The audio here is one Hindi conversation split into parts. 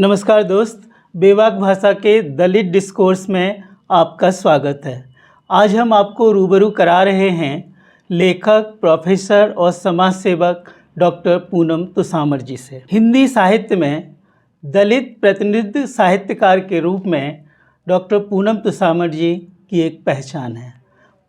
नमस्कार दोस्त, बेबाक भाषा के दलित डिस्कोर्स में आपका स्वागत है। आज हम आपको रूबरू करा रहे हैं लेखक, प्रोफेसर और समाज सेवक डॉक्टर पूनम तुसामर जी से। हिंदी साहित्य में दलित प्रतिनिधि साहित्यकार के रूप में डॉक्टर पूनम तुसामर जी की एक पहचान है।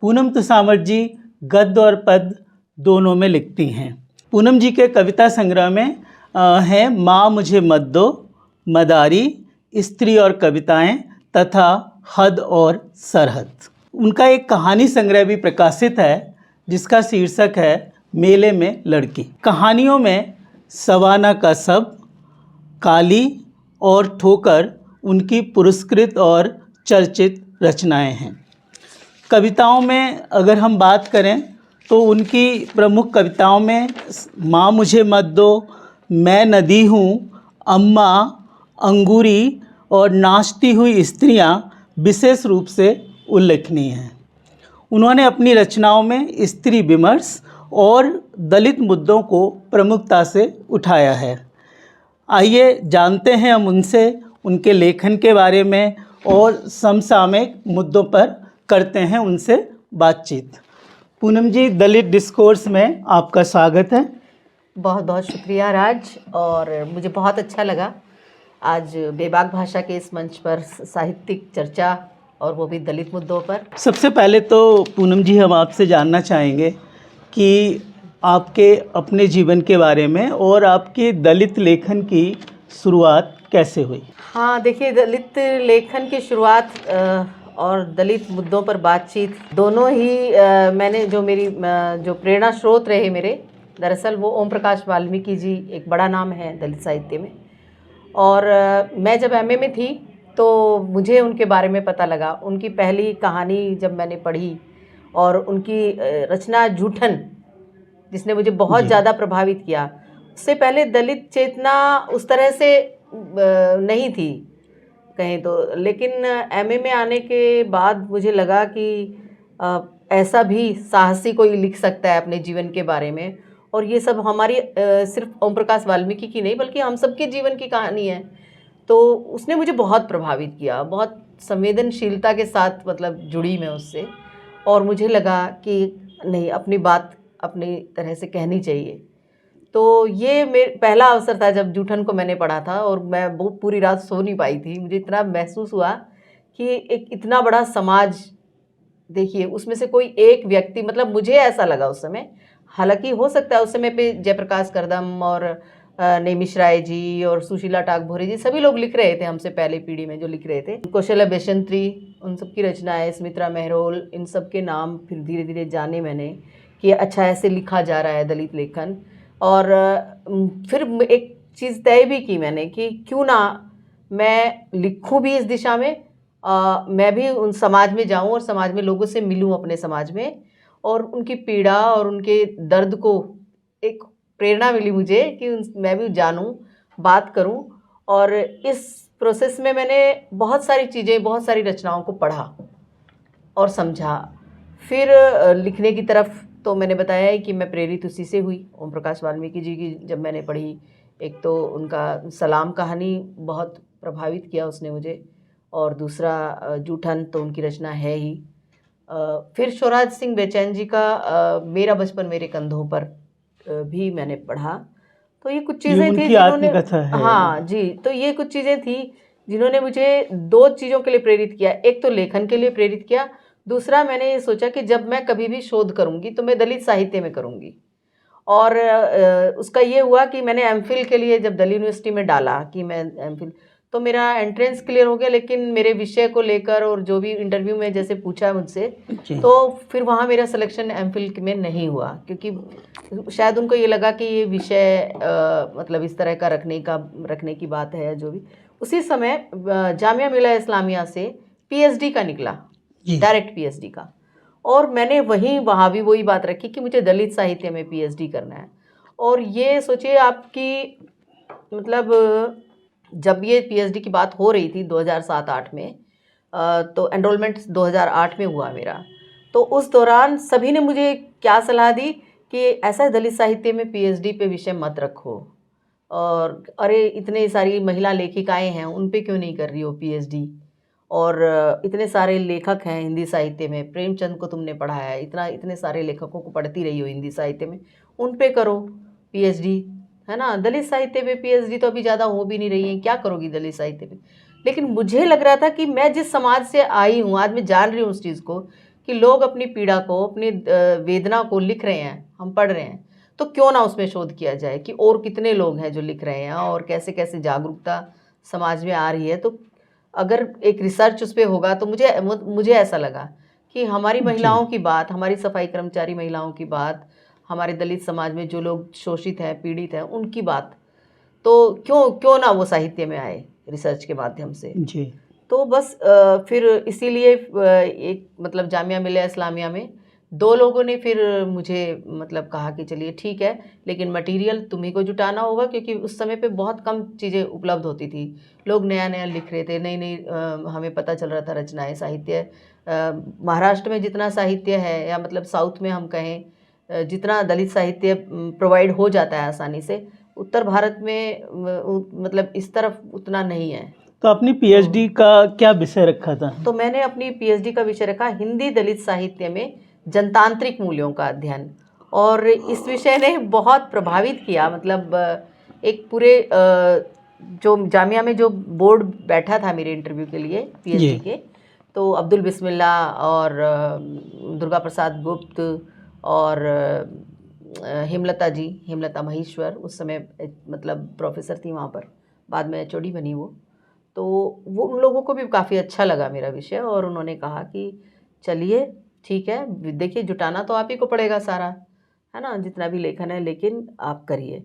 पूनम तुसामर जी गद्य और पद दोनों में लिखती हैं। पूनम जी के कविता संग्रह में हैं माँ मुझे मत दो, मदारी, स्त्री और कविताएं तथा हद और सरहद। उनका एक कहानी संग्रह भी प्रकाशित है जिसका शीर्षक है मेले में लड़की। कहानियों में सवाना का सब, काली और ठोकर उनकी पुरस्कृत और चर्चित रचनाएं हैं। कविताओं में अगर हम बात करें तो उनकी प्रमुख कविताओं में माँ मुझे मत दो, मैं नदी हूँ, अम्मा, अंगूरी और नाचती हुई स्त्रियां विशेष रूप से उल्लेखनीय हैं। उन्होंने अपनी रचनाओं में स्त्री विमर्श और दलित मुद्दों को प्रमुखता से उठाया है। आइए जानते हैं हम उनसे उनके लेखन के बारे में और समसामयिक मुद्दों पर करते हैं उनसे बातचीत। पूनम जी, दलित डिस्कोर्स में आपका स्वागत है। बहुत बहुत शुक्रिया राज, और मुझे बहुत अच्छा लगा आज बेबाक भाषा के इस मंच पर साहित्यिक चर्चा, और वो भी दलित मुद्दों पर। सबसे पहले तो पूनम जी हम आपसे जानना चाहेंगे कि आपके अपने जीवन के बारे में और आपके दलित लेखन की शुरुआत कैसे हुई। हाँ देखिए, दलित लेखन की शुरुआत और दलित मुद्दों पर बातचीत दोनों ही मैंने जो प्रेरणा स्रोत रहे मेरे, दरअसल वो ओम प्रकाश वाल्मीकि जी एक बड़ा नाम है दलित साहित्य में। और मैं जब एमए में थी तो मुझे उनके बारे में पता लगा। उनकी पहली कहानी जब मैंने पढ़ी और उनकी रचना जूठन, जिसने मुझे बहुत ज़्यादा प्रभावित किया। उससे पहले दलित चेतना उस तरह से नहीं थी कहें तो, लेकिन एमए में आने के बाद मुझे लगा कि ऐसा भी साहसी कोई लिख सकता है अपने जीवन के बारे में, और ये सब हमारी सिर्फ ओम प्रकाश वाल्मीकि की नहीं बल्कि हम सबके जीवन की कहानी है। तो उसने मुझे बहुत प्रभावित किया, बहुत संवेदनशीलता के साथ मतलब जुड़ी मैं उससे, और मुझे लगा कि नहीं, अपनी बात अपनी तरह से कहनी चाहिए। तो ये मेरा पहला अवसर था जब जूठन को मैंने पढ़ा था, और मैं बहुत पूरी रात सो नहीं पाई थी। मुझे इतना महसूस हुआ कि एक इतना बड़ा समाज, देखिए उसमें से कोई एक व्यक्ति, मतलब मुझे ऐसा लगा उस समय, हालांकि हो सकता है उस समय पे जयप्रकाश करदम और नेमिष राय जी और सुशीला टागभोरे जी सभी लोग लिख रहे थे, हमसे पहले पीढ़ी में जो लिख रहे थे, कौशल्या बेशंत्री, उन सब की रचनाएं, सुमित्रा मेहरोल, इन सब के नाम फिर धीरे धीरे जाने मैंने कि अच्छा ऐसे लिखा जा रहा है दलित लेखन। और फिर एक चीज़ तय भी की मैंने कि क्यों ना मैं लिखूं भी इस दिशा में, मैं भी उन समाज में जाऊं और समाज में लोगों से मिलूं अपने समाज में, और उनकी पीड़ा और उनके दर्द को एक प्रेरणा मिली मुझे कि मैं भी जानूं, बात करूं। और इस प्रोसेस में मैंने बहुत सारी चीज़ें, बहुत सारी रचनाओं को पढ़ा और समझा। फिर लिखने की तरफ तो मैंने बताया है कि मैं प्रेरित उसी से हुई, ओम प्रकाश वाल्मीकि जी की जब मैंने पढ़ी। एक तो उनका सलाम कहानी बहुत प्रभावित किया उसने मुझे, और दूसरा जूठन तो उनकी रचना है ही। फिर शिवराज सिंह बेचैन जी का मेरा बचपन मेरे कंधों पर भी मैंने पढ़ा। तो ये कुछ चीज़ें थी जिन्होंने, हाँ जी, तो ये कुछ चीज़ें थी जिन्होंने मुझे दो चीज़ों के लिए प्रेरित किया। एक तो लेखन के लिए प्रेरित किया, दूसरा मैंने ये सोचा कि जब मैं कभी भी शोध करूँगी तो मैं दलित साहित्य में करूँगी। और उसका ये हुआ कि मैंने एमफिल के लिए जब दिल्ली यूनिवर्सिटी में डाला कि मैं एमफिल, तो मेरा एंट्रेंस क्लियर हो गया, लेकिन मेरे विषय को लेकर और जो भी इंटरव्यू में जैसे पूछा मुझसे, तो फिर वहाँ मेरा सिलेक्शन एमफिल में नहीं हुआ, क्योंकि शायद उनको ये लगा कि ये विषय मतलब इस तरह का रखने की बात है। जो भी उसी समय जामिया मिलिया इस्लामिया से पीएचडी का निकला, डायरेक्ट पीएचडी का, और मैंने वहाँ भी वही बात रखी कि मुझे दलित साहित्य में पीएचडी करना है। और ये सोचिए आपकी, मतलब जब ये पीएचडी की बात हो रही थी 2007-8 में, तो एनरोलमेंट 2008 में हुआ मेरा। तो उस दौरान सभी ने मुझे क्या सलाह दी कि ऐसा दलित साहित्य में पीएचडी पे विषय मत रखो, और अरे इतने सारी महिला लेखिकाएं हैं, उन पे क्यों नहीं कर रही हो पीएचडी। और इतने सारे लेखक हैं हिंदी साहित्य में, प्रेमचंद को तुमने पढ़ाया है, इतने सारे लेखकों को पढ़ती रही हो हिंदी साहित्य में, उन पे करो पीएचडी, है ना। दलित साहित्य पे पीएचडी तो अभी ज़्यादा हो भी नहीं रही है, क्या करोगी दलित साहित्य पे। लेकिन मुझे लग रहा था कि मैं जिस समाज से आई हूँ, आज मैं जान रही हूँ उस चीज़ को कि लोग अपनी पीड़ा को, अपनी वेदना को लिख रहे हैं, हम पढ़ रहे हैं, तो क्यों ना उसमें शोध किया जाए कि और कितने लोग हैं जो लिख रहे हैं और कैसे कैसे जागरूकता समाज में आ रही है। तो अगर एक रिसर्च उस पर होगा तो मुझे ऐसा लगा कि हमारी महिलाओं की बात, हमारी सफाई कर्मचारी महिलाओं की बात, हमारे दलित समाज में जो लोग शोषित हैं, पीड़ित हैं, उनकी बात, तो क्यों ना वो साहित्य में आए रिसर्च के माध्यम से। जी। तो बस फिर इसीलिए एक मतलब जामिया मिलिया इस्लामिया में 2 लोगों ने फिर मुझे मतलब कहा कि चलिए ठीक है, लेकिन मटेरियल तुम्ही को जुटाना होगा, क्योंकि उस समय पे बहुत कम चीज़ें उपलब्ध होती थी। लोग नया नया लिख रहे थे, नई नई हमें पता चल रहा था रचनाएं, साहित्य महाराष्ट्र में जितना साहित्य है, या मतलब साउथ में हम कहें जितना दलित साहित्य प्रोवाइड हो जाता है आसानी से, उत्तर भारत में मतलब इस तरफ उतना नहीं है। तो अपनी पीएचडी का क्या विषय रखा था? तो मैंने अपनी पीएचडी का विषय रखा हिंदी दलित साहित्य में जनतांत्रिक मूल्यों का अध्ययन, और इस विषय ने बहुत प्रभावित किया। मतलब एक पूरे जो जामिया में जो बोर्ड बैठा था मेरे इंटरव्यू के लिए पीएचडी के, तो अब्दुल बिस्मिल्ला और दुर्गा प्रसाद गुप्त और हेमलता जी, हेमलता महेश्वर उस समय मतलब प्रोफेसर थी वहाँ पर, बाद में एचओडी बनी वो। तो वो उन लोगों को भी काफ़ी अच्छा लगा मेरा विषय, और उन्होंने कहा कि चलिए ठीक है, देखिए जुटाना तो आप ही को पड़ेगा सारा, है ना, जितना भी लेखन है, लेकिन आप करिए।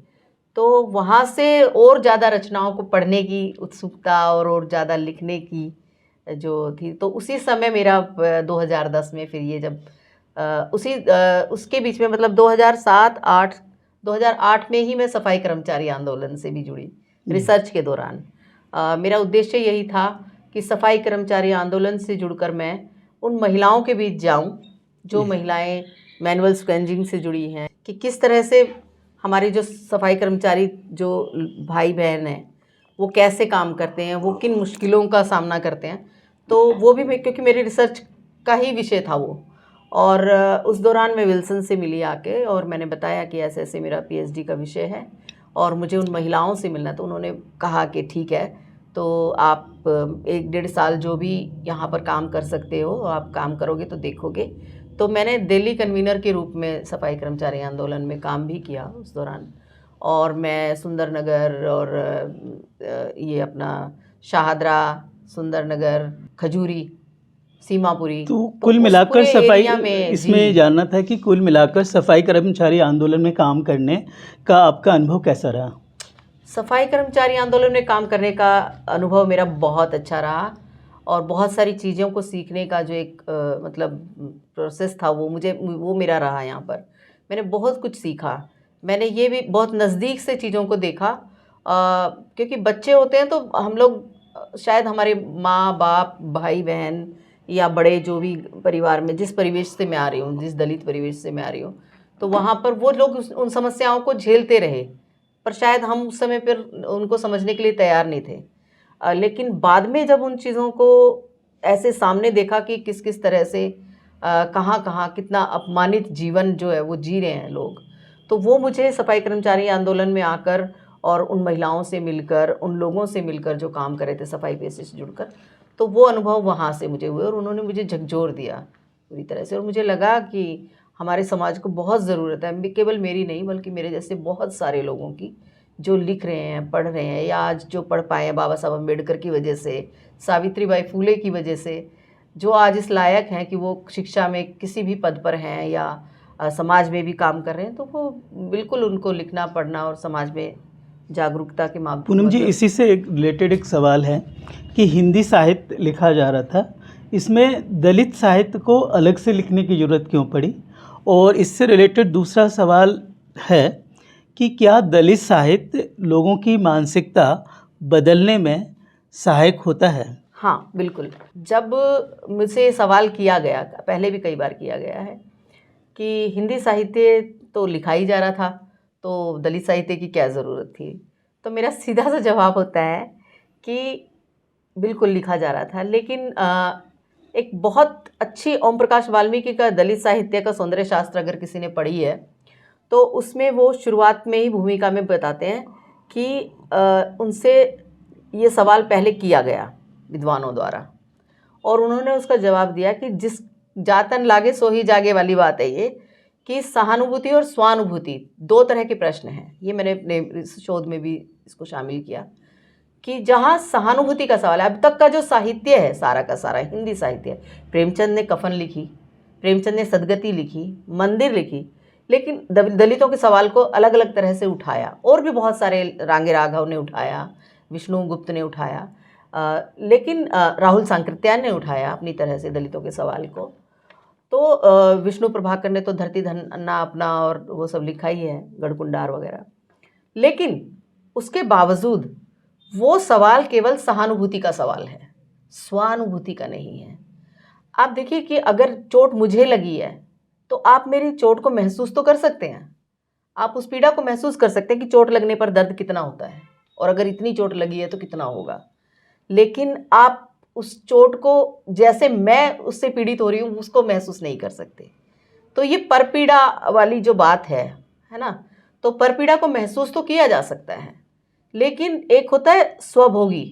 तो वहाँ से और ज़्यादा रचनाओं को पढ़ने की उत्सुकता और ज़्यादा लिखने की जो थी, तो उसी समय मेरा 2010 में फिर ये जब उसके बीच में मतलब 2007-8 में ही मैं सफाई कर्मचारी आंदोलन से भी जुड़ी रिसर्च के दौरान। मेरा उद्देश्य यही था कि सफाई कर्मचारी आंदोलन से जुड़कर मैं उन महिलाओं के बीच जाऊं जो महिलाएं मैनुअल स्क्वेंजिंग से जुड़ी हैं, कि किस तरह से हमारे जो सफाई कर्मचारी जो भाई बहन हैं वो कैसे काम करते हैं, वो किन मुश्किलों का सामना करते हैं। तो वो भी मैं, क्योंकि मेरी रिसर्च का ही विषय था वो, और उस दौरान मैं विल्सन से मिली आके, और मैंने बताया कि ऐसे ऐसे मेरा पीएचडी का विषय है और मुझे उन महिलाओं से मिलना। तो उन्होंने कहा कि ठीक है, तो आप 1-1.5 साल जो भी यहाँ पर काम कर सकते हो, आप काम करोगे तो देखोगे। तो मैंने दिल्ली कन्वीनर के रूप में सफाई कर्मचारी आंदोलन में काम भी किया उस दौरान, और मैं सुंदरनगर और ये अपना शाहदरा, सुंदरनगर, खजूरी, सीमापुरी, तो तो कुल उस मिलाकर पूरे सफाई, एरिया में इसमें जानना था कि कुल मिलाकर सफाई कर्मचारी आंदोलन में काम करने का आपका अनुभव कैसा रहा? सफाई कर्मचारी आंदोलन में काम करने का अनुभव मेरा बहुत अच्छा रहा, और बहुत सारी चीज़ों को सीखने का जो एक मतलब प्रोसेस था वो मेरा रहा। यहाँ पर मैंने बहुत कुछ सीखा। मैंने ये भी बहुत नज़दीक से चीज़ों को देखा, क्योंकि बच्चे होते हैं तो हम लोग शायद हमारे माँ बाप, भाई बहन या बड़े जो भी परिवार में, जिस परिवेश से मैं आ रही हूँ, जिस दलित परिवेश से मैं आ रही हूँ, तो वहाँ पर वो लोग उन समस्याओं को झेलते रहे, पर शायद हम उस समय पर उनको समझने के लिए तैयार नहीं थे। लेकिन बाद में जब उन चीज़ों को ऐसे सामने देखा कि किस किस तरह से कहाँ कहाँ कितना अपमानित जीवन जो है वो जी रहे हैं लोग, तो वो मुझे सफाई कर्मचारी आंदोलन में आकर और उन महिलाओं से मिलकर, उन लोगों से मिलकर जो काम कर रहे थे सफाई पेशे से जुड़कर, तो वो अनुभव वहाँ से मुझे हुए, और उन्होंने मुझे झकझोर दिया पूरी तरह से। और मुझे लगा कि हमारे समाज को बहुत ज़रूरत है, केवल मेरी नहीं बल्कि मेरे जैसे बहुत सारे लोगों की, जो लिख रहे हैं, पढ़ रहे हैं, या आज जो पढ़ पाए हैं बाबा साहब अम्बेडकर की वजह से, सावित्रीबाई फूले की वजह से, जो आज इस लायक हैं कि वो शिक्षा में किसी भी पद पर हैं या समाज में भी काम कर रहे हैं। तो वो बिल्कुल उनको लिखना, पढ़ना और समाज में जागरूकता के माध्यम। पूनम जी, इसी से एक रिलेटेड एक सवाल है कि हिंदी साहित्य लिखा जा रहा था, इसमें दलित साहित्य को अलग से लिखने की ज़रूरत क्यों पड़ी? और इससे रिलेटेड दूसरा सवाल है कि क्या दलित साहित्य लोगों की मानसिकता बदलने में सहायक होता है? हाँ बिल्कुल। जब मुझसे सवाल किया गया, पहले भी कई बार किया गया है, कि हिंदी साहित्य तो लिखा ही जा रहा था, तो दलित साहित्य की क्या ज़रूरत थी। तो मेरा सीधा सा जवाब होता है कि बिल्कुल लिखा जा रहा था, लेकिन एक बहुत अच्छी ओम प्रकाश वाल्मीकि का दलित साहित्य का सौंदर्य शास्त्र अगर किसी ने पढ़ी है तो उसमें वो शुरुआत में ही भूमिका में बताते हैं कि उनसे ये सवाल पहले किया गया विद्वानों द्वारा और उन्होंने उसका जवाब दिया कि जिस जातन लागे सो ही जागे वाली बात है ये, कि सहानुभूति और स्वानुभूति दो तरह के प्रश्न हैं। ये मैंने अपने शोध में भी इसको शामिल किया कि जहाँ सहानुभूति का सवाल है, अब तक का जो साहित्य है सारा का सारा हिंदी साहित्य, प्रेमचंद ने कफन लिखी, प्रेमचंद ने सदगति लिखी, मंदिर लिखी, लेकिन दलितों के सवाल को अलग अलग तरह से उठाया। और भी बहुत सारे, रांगे राघव ने उठाया, विष्णु गुप्त ने उठाया, लेकिन राहुल सांकृत्यायन ने उठाया अपनी तरह से दलितों के सवाल को। तो विष्णु प्रभाकर ने तो धरती धन्ना अपना और वो सब लिखा ही है, गढ़कुंडार वगैरह। लेकिन उसके बावजूद वो सवाल केवल सहानुभूति का सवाल है, स्वानुभूति का नहीं है। आप देखिए कि अगर चोट मुझे लगी है तो आप मेरी चोट को महसूस तो कर सकते हैं, आप उस पीड़ा को महसूस कर सकते हैं कि चोट लगने पर दर्द कितना होता है, और अगर इतनी चोट लगी है तो कितना होगा। लेकिन आप उस चोट को, जैसे मैं उससे पीड़ित हो रही हूँ, उसको महसूस नहीं कर सकते। तो ये परपीड़ा वाली जो बात है ना, तो परपीड़ा को महसूस तो किया जा सकता है, लेकिन एक होता है स्वभोगी,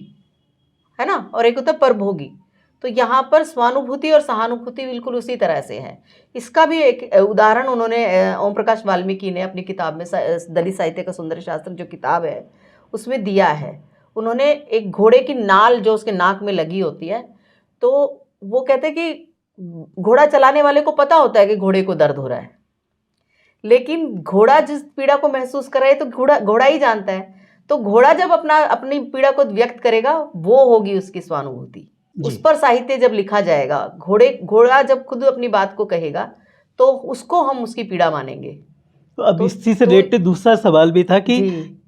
है ना, और एक होता है परभोगी। तो यहाँ पर स्वानुभूति और सहानुभूति बिल्कुल उसी तरह से है। इसका भी एक उदाहरण उन्होंने ओम प्रकाश वाल्मीकि ने अपनी किताब में, दलित साहित्य का सौंदर्य शास्त्र जो किताब है उसमें दिया है। उन्होंने एक घोड़े की नाल जो उसके नाक में लगी होती है, तो वो कहते हैं कि घोड़ा चलाने वाले को पता होता है कि घोड़े को दर्द हो रहा है, लेकिन घोड़ा जिस पीड़ा को महसूस कर रहा है तो घोड़ा ही जानता है। तो घोड़ा जब अपनी पीड़ा को व्यक्त करेगा, वो होगी उसकी स्वानुभूति। उस पर साहित्य जब लिखा जाएगा, घोड़ा जब खुद अपनी बात को कहेगा तो उसको हम उसकी पीड़ा मानेंगे। तो अब इसी से रिलेटेड दूसरा सवाल भी था कि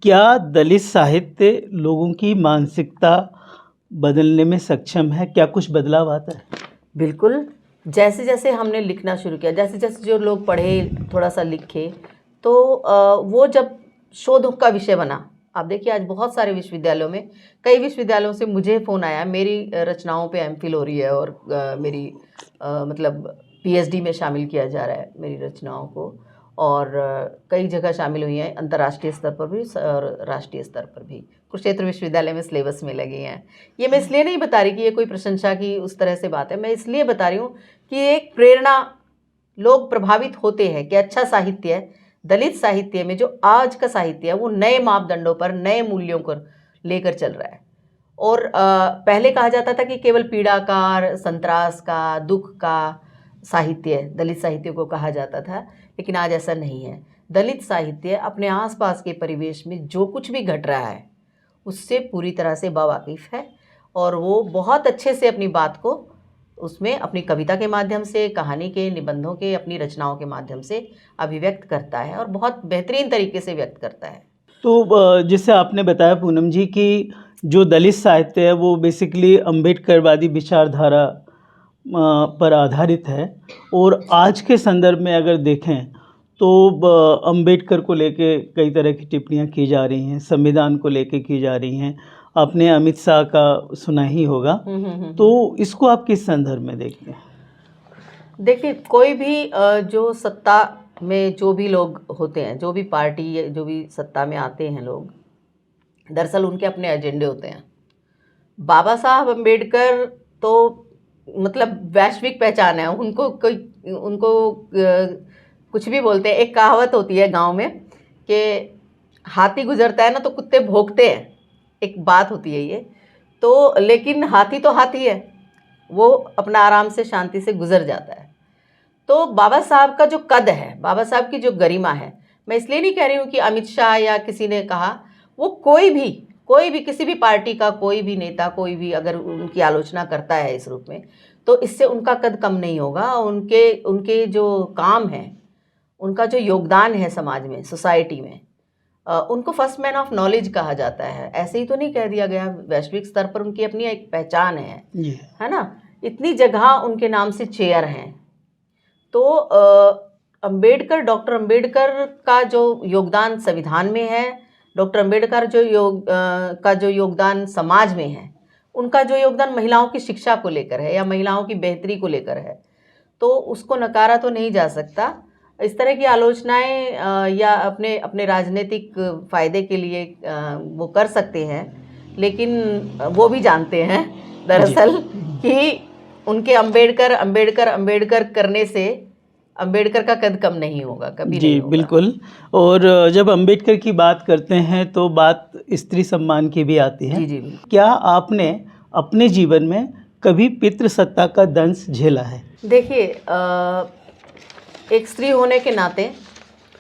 क्या दलित साहित्य लोगों की मानसिकता बदलने में सक्षम है? क्या कुछ बदलाव आता है? बिल्कुल। जैसे जैसे हमने लिखना शुरू किया, जैसे जैसे जो लोग पढ़े, थोड़ा सा लिखे, तो वो जब शोध का विषय बना। आप देखिए आज बहुत सारे विश्वविद्यालयों में, कई विश्वविद्यालयों से मुझे फ़ोन आया, मेरी रचनाओं पे एमफिल हो रही है और मेरी मतलब पीएचडी में शामिल किया जा रहा है मेरी रचनाओं को, और कई जगह शामिल हुई हैं, अंतर्राष्ट्रीय स्तर पर भी और राष्ट्रीय स्तर पर भी। कुरुक्षेत्र विश्वविद्यालय में सिलेबस में लगी हैं। ये मैं इसलिए नहीं बता रही कि ये कोई प्रशंसा की उस तरह से बात है, मैं इसलिए बता रही हूँ कि एक प्रेरणा, लोग प्रभावित होते हैं कि अच्छा साहित्य है, दलित साहित्य में जो आज का साहित्य है वो नए मापदंडों पर, नए मूल्यों को लेकर चल रहा है। और पहले कहा जाता था कि केवल पीड़ा का, संतरास का, दुख का साहित्य दलित साहित्य को कहा जाता था, लेकिन आज ऐसा नहीं है। दलित साहित्य अपने आसपास के परिवेश में जो कुछ भी घट रहा है उससे पूरी तरह से बावाकिफ़ है, और वो बहुत अच्छे से अपनी बात को उसमें अपनी कविता के माध्यम से, कहानी के, निबंधों के, अपनी रचनाओं के माध्यम से अभिव्यक्त करता है, और बहुत बेहतरीन तरीके से व्यक्त करता है। तो जैसे आपने बताया पूनम जी कि जो दलित साहित्य है वो बेसिकली अम्बेडकरवादी विचारधारा पर आधारित है, और आज के संदर्भ में अगर देखें तो अम्बेडकर को लेके कई तरह की टिप्पणियां की जा रही हैं, संविधान को लेके की जा रही हैं। आपने अमित शाह का सुना ही होगा। तो इसको आप किस संदर्भ में देखते हैं? देखिए, कोई भी जो सत्ता में जो भी लोग होते हैं, जो भी पार्टी, जो भी सत्ता में आते हैं लोग, दरअसल उनके अपने एजेंडे होते हैं। बाबा साहब अम्बेडकर तो मतलब वैश्विक पहचान है, उनको कुछ भी बोलते हैं। एक कहावत होती है गांव में कि हाथी गुजरता है ना तो कुत्ते भौंकते हैं, एक बात होती है ये। तो लेकिन हाथी तो हाथी है, वो अपना आराम से, शांति से गुजर जाता है। तो बाबा साहब का जो कद है, बाबा साहब की जो गरिमा है, मैं इसलिए नहीं कह रही हूँ कि अमित शाह या किसी ने कहा, वो कोई भी किसी भी पार्टी का कोई भी नेता, कोई भी अगर उनकी आलोचना करता है इस रूप में, तो इससे उनका कद कम नहीं होगा। उनके जो काम है, उनका जो योगदान है समाज में, सोसाइटी में, उनको फर्स्ट मैन ऑफ नॉलेज कहा जाता है। ऐसे ही तो नहीं कह दिया गया, वैश्विक स्तर पर उनकी अपनी एक पहचान है ना। इतनी जगह उनके नाम से चेयर हैं। तो डॉक्टर अम्बेडकर का जो योगदान संविधान में है, डॉक्टर अंबेडकर का जो योगदान समाज में है, उनका जो योगदान महिलाओं की शिक्षा को लेकर है या महिलाओं की बेहतरी को लेकर है, तो उसको नकारा तो नहीं जा सकता। इस तरह की आलोचनाएं या अपने अपने राजनीतिक फ़ायदे के लिए वो कर सकते हैं, लेकिन वो भी जानते हैं दरअसल कि उनके अंबेडकर अंबेडकर अंबेडकर करने से अंबेडकर का कद कम नहीं होगा, कभी जी नहीं होगा। बिल्कुल। और जब अंबेडकर की बात करते हैं तो बात स्त्री सम्मान की भी आती है। जी जी बिल्कुल। क्या आपने अपने जीवन में कभी पितृसत्ता का दंश झेला है? देखिए, एक स्त्री होने के नाते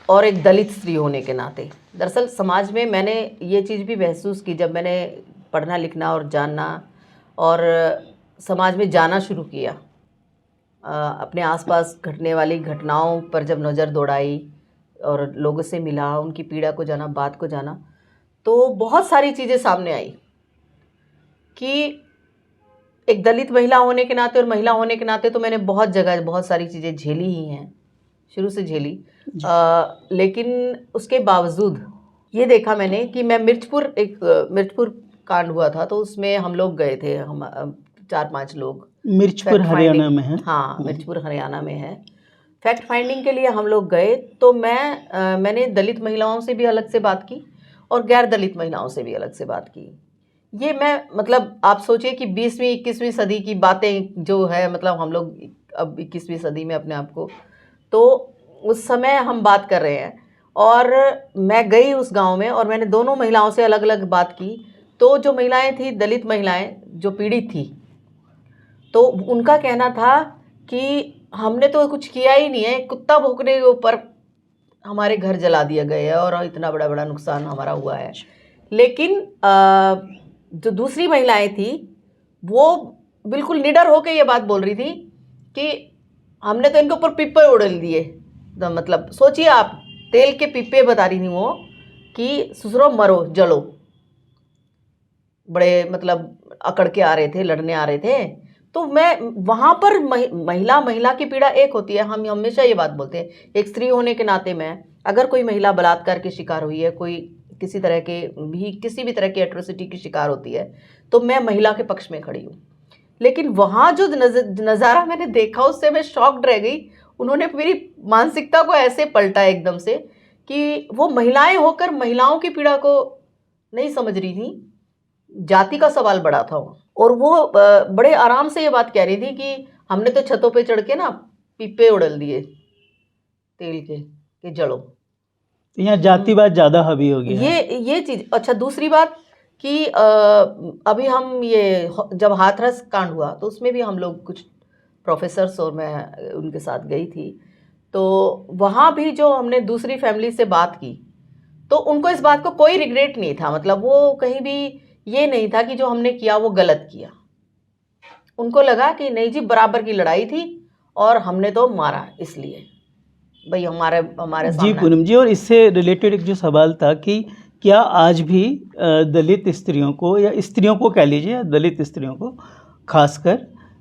और एक दलित स्त्री होने के नाते दरअसल समाज में मैंने ये चीज़ भी महसूस की जब मैंने पढ़ना लिखना और जानना और समाज में जाना शुरू किया। अपने आसपास घटने वाली घटनाओं पर जब नज़र दौड़ाई और लोगों से मिला, उनकी पीड़ा को जाना, बात को जाना, तो बहुत सारी चीज़ें सामने आई कि एक दलित महिला होने के नाते और महिला होने के नाते तो मैंने बहुत जगह बहुत सारी चीज़ें झेली ही हैं, शुरू से झेली। लेकिन उसके बावजूद ये देखा मैंने कि मैं मिर्चपुर कांड हुआ था, तो उसमें हम लोग गए थे, हम 4-5 लोग। मिर्चपुर हरियाणा में है। हाँ, मिर्चपुर हरियाणा में है। फैक्ट फाइंडिंग के लिए हम लोग गए, तो मैंने दलित महिलाओं से भी अलग से बात की और गैर दलित महिलाओं से भी अलग से बात की। ये मैं मतलब आप सोचिए कि 20वीं 21वीं सदी की बातें जो है, मतलब हम लोग अब 21वीं सदी में अपने आप को, तो उस समय हम बात कर रहे हैं और मैं गई उस गांव में और मैंने दोनों महिलाओं से अलग अलग बात की। तो जो महिलाएं थी, दलित महिलाएं जो पीड़ित थी, तो उनका कहना था कि हमने तो कुछ किया ही नहीं है, कुत्ता भौंकने के ऊपर हमारे घर जला दिया गया है और इतना बड़ा बड़ा नुकसान हमारा हुआ है। लेकिन जो दूसरी महिलाएं थी वो बिल्कुल निडर होकर ये बात बोल रही थी कि हमने तो इनके ऊपर पिप्पे उड़ेल दिए। तो मतलब सोचिए आप, तेल के पिप्पे बता रही थी वो कि ससुरो मरो जलो। बड़े मतलब अकड़ के आ रहे थे, लड़ने आ रहे थे। तो मैं वहाँ पर महिला की पीड़ा एक होती है, हम हमेशा ये बात बोलते हैं, एक स्त्री होने के नाते मैं अगर कोई महिला बलात्कार की शिकार हुई है, कोई किसी भी तरह की एट्रोसिटी की शिकार होती है, तो मैं महिला के पक्ष में खड़ी हूँ। लेकिन वहाँ जो नज़ारा मैंने देखा उससे मैं शॉक्ड रह गई। उन्होंने मेरी मानसिकता को ऐसे पलटा एकदम से कि वो महिलाएं होकर महिलाओं की पीड़ा को नहीं समझ रही थी, जाति का सवाल बड़ा था वो। और वो बड़े आराम से ये बात कह रही थी कि हमने तो छतों पे चढ़ के ना पीपे उड़ेल दिए तेल के जलो। यहाँ जातिवाद ज़्यादा हावी हो गया है। ये चीज़। अच्छा, दूसरी बात कि अभी हम जब हाथरस कांड हुआ तो उसमें भी हम लोग कुछ प्रोफेसर्स और मैं उनके साथ गई थी, तो वहाँ भी जो हमने दूसरी फैमिली से बात की तो उनको इस बात को कोई रिग्रेट नहीं था, मतलब वो कहीं भी ये नहीं था कि जो हमने किया वो गलत किया। उनको लगा कि नहीं जी, बराबर की लड़ाई थी और हमने तो मारा, इसलिए भाई हमारे जी सामने। पूनम जी, और इससे रिलेटेड एक जो सवाल था कि क्या आज भी दलित स्त्रियों को या स्त्रियों को कह लीजिए, या दलित स्त्रियों को खासकर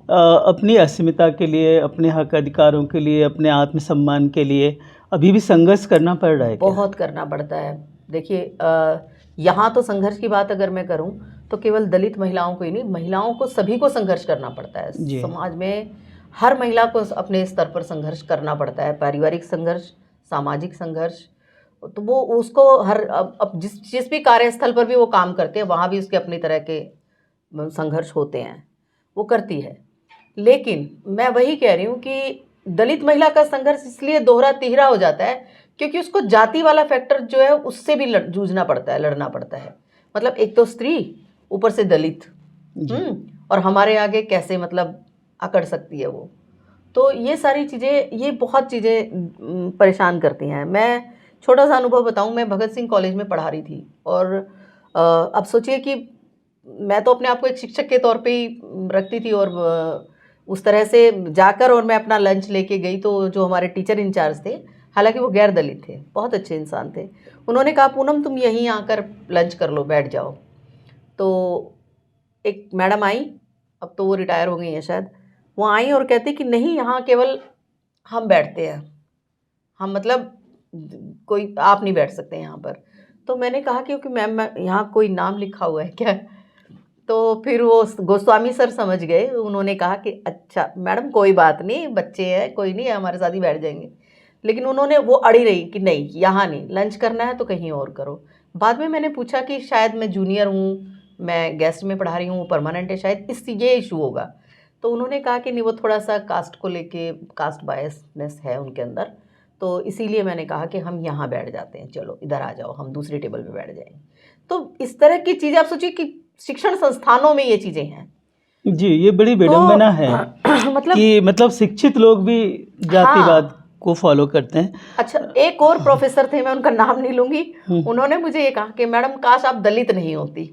अपनी अस्मिता के लिए, अपने हक अधिकारों के लिए, अपने आत्मसम्मान के लिए अभी भी संघर्ष करना पड़ रहा है क्या? बहुत करना पड़ता है। देखिए, यहाँ तो संघर्ष की बात अगर मैं करूँ तो केवल दलित महिलाओं को ही नहीं, महिलाओं को सभी को संघर्ष करना पड़ता है। जी। समाज में हर महिला को अपने स्तर पर संघर्ष करना पड़ता है, पारिवारिक संघर्ष, सामाजिक संघर्ष। तो वो उसको अब जिस भी कार्यस्थल पर भी वो काम करते हैं वहाँ भी उसके अपनी तरह के संघर्ष होते हैं, वो करती है। लेकिन मैं वही कह रही हूँ कि दलित महिला का संघर्ष इसलिए दोहरा तिहरा हो जाता है क्योंकि उसको जाति वाला फैक्टर जो है उससे भी जूझना पड़ता है, लड़ना पड़ता है। मतलब एक तो स्त्री, ऊपर से दलित, और हमारे आगे कैसे मतलब अकड़ सकती है वो। तो ये सारी चीज़ें, ये बहुत चीज़ें परेशान करती हैं। मैं छोटा सा अनुभव बताऊं, मैं भगत सिंह कॉलेज में पढ़ा रही थी और अब सोचिए कि मैं तो अपने आप को एक शिक्षक के तौर पे ही रखती थी और उस तरह से जाकर और मैं अपना लंच लेके गई, तो जो हमारे टीचर इंचार्ज थे, हालांकि वो गैर दलित थे, बहुत अच्छे इंसान थे, उन्होंने कहा पूनम तुम यहीं आकर लंच कर लो, बैठ जाओ। तो एक मैडम आई, अब तो वो रिटायर हो गई हैं शायद, वो आई और कहती कि नहीं, यहाँ केवल हम बैठते हैं, हम मतलब कोई आप नहीं बैठ सकते यहाँ पर। तो मैंने कहा कि मैम यहाँ कोई नाम लिखा हुआ है क्या? तो फिर वो गोस्वामी सर समझ गए, उन्होंने कहा कि अच्छा मैडम कोई बात नहीं, बच्चे हैं, कोई नहीं, हमारे साथ ही बैठ जाएंगे। लेकिन उन्होंने वो अड़ी रही कि नहीं यहाँ नहीं, लंच करना है तो कहीं और करो। बाद में मैंने पूछा कि शायद मैं जूनियर हूँ, मैं गेस्ट में पढ़ा रही हूँ, परमानेंट है, शायद ये इशू होगा। तो उन्होंने कहा कि नहीं, वो थोड़ा सा कास्ट को लेके कास्ट बायसनेस है उनके अंदर, तो इसीलिए मैंने कहा कि हम यहाँ बैठ जाते हैं, चलो इधर आ जाओ, हम दूसरी टेबल पे बैठ जाएंगे। तो इस तरह की चीज़ें आप सोचिए कि शिक्षण संस्थानों में ये चीज़ें हैं। जी, ये बड़ी विडंबना है मतलब शिक्षित लोग भी जातिवाद को फॉलो करते हैं। अच्छा, एक और प्रोफेसर थे, मैं उनका नाम नहीं लूँगी, उन्होंने मुझे ये कहा कि मैडम काश आप दलित नहीं होती।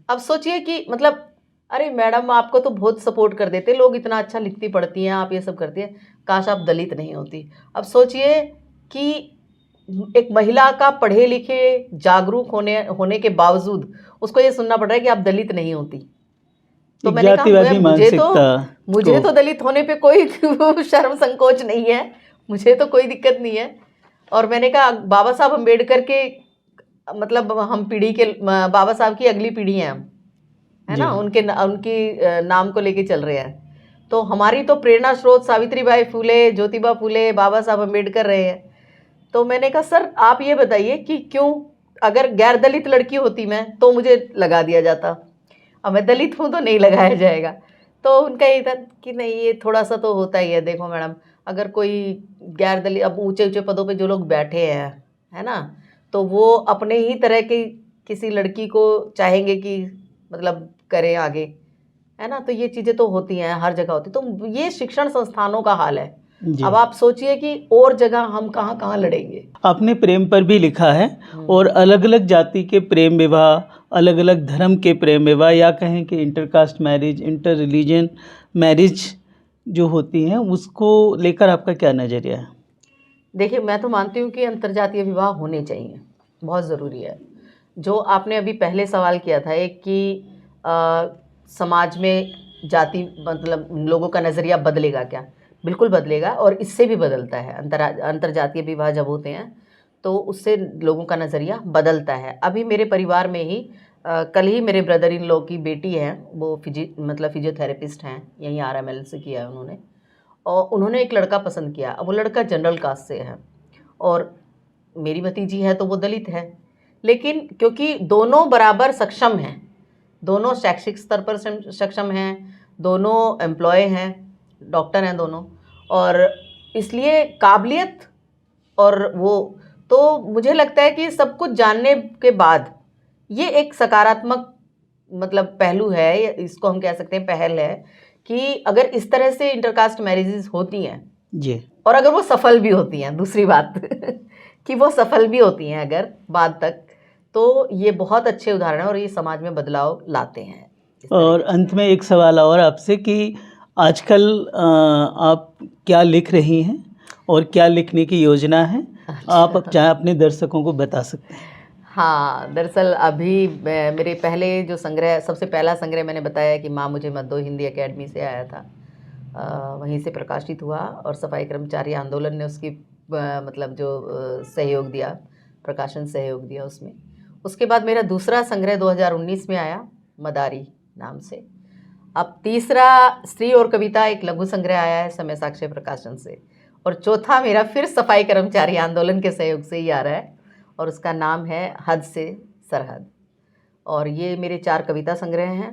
अब सोचिए कि मतलब अरे मैडम आपको तो बहुत सपोर्ट कर देते लोग, इतना अच्छा लिखती पढ़ती हैं आप, ये सब करती हैं, काश आप दलित नहीं होती। अब सोचिए कि एक महिला का पढ़े लिखे जागरूक होने के बावजूद उसको ये सुनना पड़ रहा है कि आप दलित नहीं होती। तो मैंने कहा मुझे तो दलित होने पे कोई शर्म संकोच नहीं है, मुझे तो कोई दिक्कत नहीं है। और मैंने कहा बाबा साहब अम्बेडकर के मतलब हम पीढ़ी के, बाबा साहब की अगली पीढ़ी है हम, है ना, उनके नाम को लेके चल रहे हैं। तो हमारी तो प्रेरणा स्रोत सावित्रीबाई फूले, ज्योतिबा फूले, बाबा साहब अम्बेडकर रहे हैं। तो मैंने कहा सर आप ये बताइए कि क्यों, अगर गैर दलित लड़की होती मैं तो मुझे लगा दिया जाता, अब मैं दलित हूँ तो नहीं लगाया जाएगा। तो उनका ये था कि नहीं, ये थोड़ा सा तो होता ही है, देखो मैडम अगर कोई गैर दलित, अब ऊंचे ऊंचे पदों पे जो लोग बैठे हैं, है ना, तो वो अपने ही तरह की किसी लड़की को चाहेंगे कि मतलब करें आगे, है ना। तो ये चीज़ें तो होती हैं, हर जगह होती। तो ये शिक्षण संस्थानों का हाल है। अब आप सोचिए कि और जगह हम कहाँ कहाँ लड़ेंगे। आपने प्रेम पर भी लिखा है, और अलग अलग जाति के प्रेम विवाह, अलग अलग धर्म के प्रेम विवाह, या कहें कि intercaste marriage, inter religion marriage जो होती हैं, उसको लेकर आपका क्या नज़रिया है? देखिए मैं तो मानती हूँ कि अंतर्जातीय विवाह होने चाहिए, बहुत ज़रूरी है। जो आपने अभी पहले सवाल किया था एक कि समाज में जाति मतलब लोगों का नज़रिया बदलेगा क्या? बिल्कुल बदलेगा, और इससे भी बदलता है। अंतर्जातीय विवाह जब होते हैं तो उससे लोगों का नज़रिया बदलता है। अभी मेरे परिवार में ही कल ही मेरे ब्रदर इन लॉ की बेटी है, वो फिजियोथेरेपिस्ट हैं, यहीं RML से किया है उन्होंने, और उन्होंने एक लड़का पसंद किया। अब वो लड़का जनरल कास्ट से है और मेरी भतीजी है तो वो दलित है, लेकिन क्योंकि दोनों बराबर सक्षम हैं, दोनों शैक्षिक स्तर पर सक्षम हैं, दोनों एम्प्लॉय हैं, डॉक्टर हैं दोनों, और इसलिए काबिलियत और वो, तो मुझे लगता है कि सब कुछ जानने के बाद ये एक सकारात्मक मतलब पहलू है, इसको हम कह सकते हैं पहल है, कि अगर इस तरह से इंटरकास्ट मैरिजेस होती हैं जी, और अगर वो सफल भी होती हैं, दूसरी बात कि वो सफल भी होती हैं अगर बाद तक, तो ये बहुत अच्छे उदाहरण हैं और ये समाज में बदलाव लाते हैं। और अंत में एक सवाल और आपसे कि आजकल आप क्या लिख रही हैं और क्या लिखने की योजना है? आप चाहे अपने दर्शकों को बता सकते हैं। हाँ, दरअसल अभी मेरे पहले जो संग्रह, सबसे पहला संग्रह मैंने बताया कि माँ मुझे मत दो, हिंदी एकेडमी से आया था, वहीं से प्रकाशित हुआ, और सफाई कर्मचारी आंदोलन ने उसकी मतलब जो सहयोग दिया, प्रकाशन सहयोग दिया उसमें। उसके बाद मेरा दूसरा संग्रह 2019 में आया, मदारी नाम से। अब तीसरा स्त्री और कविता एक लघु संग्रह आया है समय साक्ष्य प्रकाशन से, और चौथा मेरा फिर सफाई कर्मचारी आंदोलन के सहयोग से ही आ रहा है, और उसका नाम है हद से सरहद। और ये मेरे 4 कविता संग्रह हैं।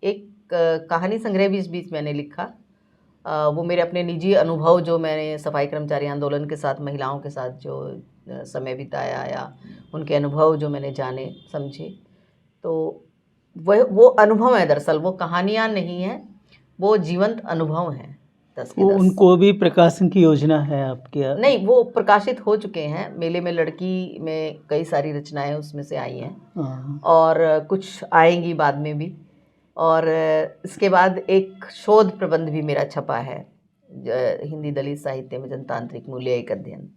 एक कहानी संग्रह भी इस बीच मैंने लिखा, वो मेरे अपने निजी अनुभव जो मैंने सफाई कर्मचारी आंदोलन के साथ, महिलाओं के साथ जो समय बिताया, या उनके अनुभव जो मैंने जाने समझे, तो वो अनुभव है, दरअसल वो कहानियाँ नहीं हैं, वो जीवंत अनुभव हैं। 10 के 10 उनको भी प्रकाशन की योजना है आपके? नहीं, वो प्रकाशित हो चुके हैं। मेले में लड़की में कई सारी रचनाएं उसमें से आई हैं, और कुछ आएंगी बाद में भी। और इसके बाद एक शोध प्रबंध भी मेरा छपा है, हिंदी दलित साहित्य में जनतांत्रिक मूल्य एक अध्ययन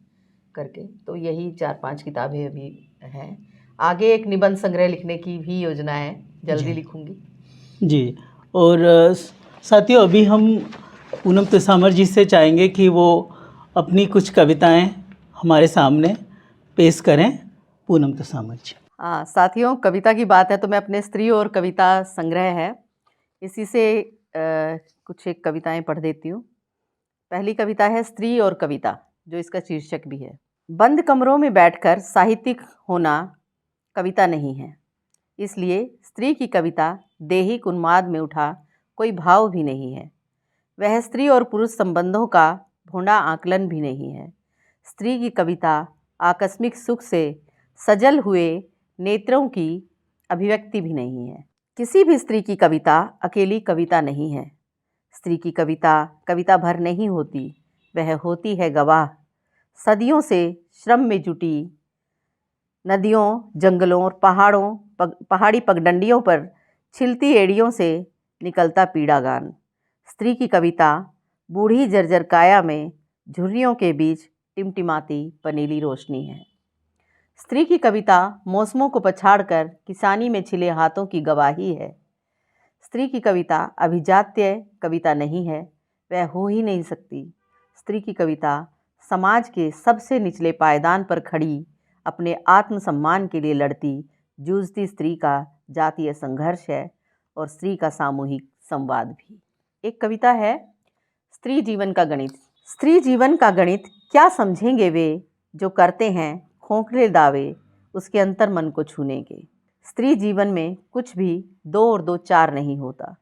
करके। तो यही 4-5 किताबें अभी हैं। आगे एक निबंध संग्रह लिखने की भी योजना है, जल्दी लिखूंगी जी। और साथियों, अभी हम पूनम तसामर जी से चाहेंगे कि वो अपनी कुछ कविताएं हमारे सामने पेश करें। पूनम तसामर जी। साथियों, कविता की बात है तो मैं अपने स्त्री और कविता संग्रह है, इसी से कुछ एक कविताएं पढ़ देती हूँ। पहली कविता है स्त्री और कविता, जो इसका शीर्षक भी है। बंद कमरों में बैठकर साहित्यिक होना कविता नहीं है, इसलिए स्त्री की कविता दैहिक उन्माद में उठा कोई भाव भी नहीं है। वह स्त्री और पुरुष संबंधों का भोंडा आकलन भी नहीं है। स्त्री की कविता आकस्मिक सुख से सजल हुए नेत्रों की अभिव्यक्ति भी नहीं है। किसी भी स्त्री की कविता अकेली कविता नहीं है। स्त्री की कविता कविता भर नहीं होती, वह होती है गवाह। सदियों से श्रम में जुटी नदियों, जंगलों और पहाड़ी पगडंडियों पर छिलती एड़ियों से निकलता पीड़ा गान। स्त्री की कविता बूढ़ी जर्जर काया में झुर्रियों के बीच टिमटिमाती पनीली रोशनी है। स्त्री की कविता मौसमों को पछाड़कर किसानी में छिले हाथों की गवाही है। स्त्री की कविता अभिजात्य कविता नहीं है, वह हो ही नहीं सकती। स्त्री की कविता समाज के सबसे निचले पायदान पर खड़ी, अपने आत्मसम्मान के लिए लड़ती, जूझती स्त्री का जातीय संघर्ष है और स्त्री का सामूहिक संवाद भी। एक कविता है स्त्री जीवन का गणित। स्त्री जीवन का गणित क्या समझेंगे वे जो करते हैं खोखले दावे उसके अंतर मन को छूने के। स्त्री जीवन में कुछ भी 2 और 2 4 नहीं होता।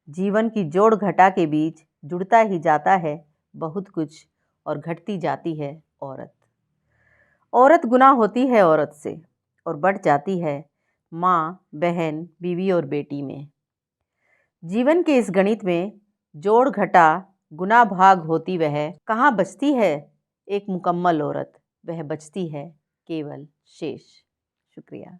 जीवन की जोड़ घटा के बीच जुड़ता ही जाता है बहुत कुछ और घटती जाती है औरत। औरत गुनाह होती है औरत से और बढ़ जाती है माँ, बहन, बीवी और बेटी में। जीवन के इस गणित में जोड़ घटा गुना भाग होती वह कहाँ बचती है एक मुकम्मल औरत, वह बचती है केवल शेष। शुक्रिया।